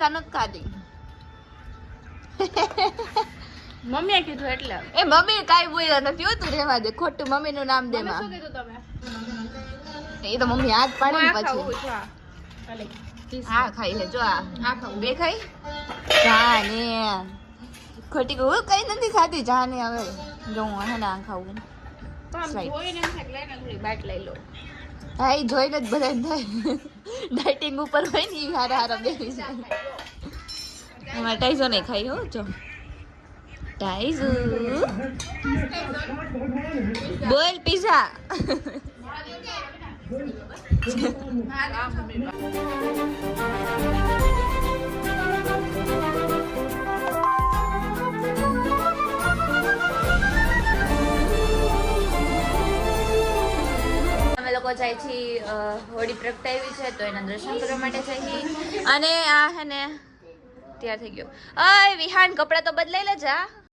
નથી ખાધી મમ્મીએ કીધું એટલે એ મમ્મી કાઈ બોલ્યા નથી હો તું રહેવા દે ખોટું મમ્મી નું નામ દે માં શું કીધું તમે એ તો મમ્મી હાથ પાડે ને હું આ ખાઉં પછી છું, આ. ભલે. હા ખાઈ લે જો આ આ ખાઉં. બે ખાઈ જા ને ખોટી કહું કઈ નથી ખાધી જા ને હવે જો હું હે ને આ ખાવું તો આમ Right. જોઈને એમ થાય કે લઈને થોડી બાઈટ લઈ લો હા એ જોઈને જ બધા થાય ડાયટિંગ ઉપર હોય ને ઈ હારા હારા બેસી છે અમારે ટાઈઝો નહીં ખાઈ હો જો ટાઈઝો બોલ પીઝા અમે લોકો જાય છીએ હોળી પ્રગટાવી છે તો એના દર્શન કરવા માટે જઈએ અને આ હે ને તૈયાર થઈ ગયો અય વિહાન કપડાં તો બદલાઈ લેજા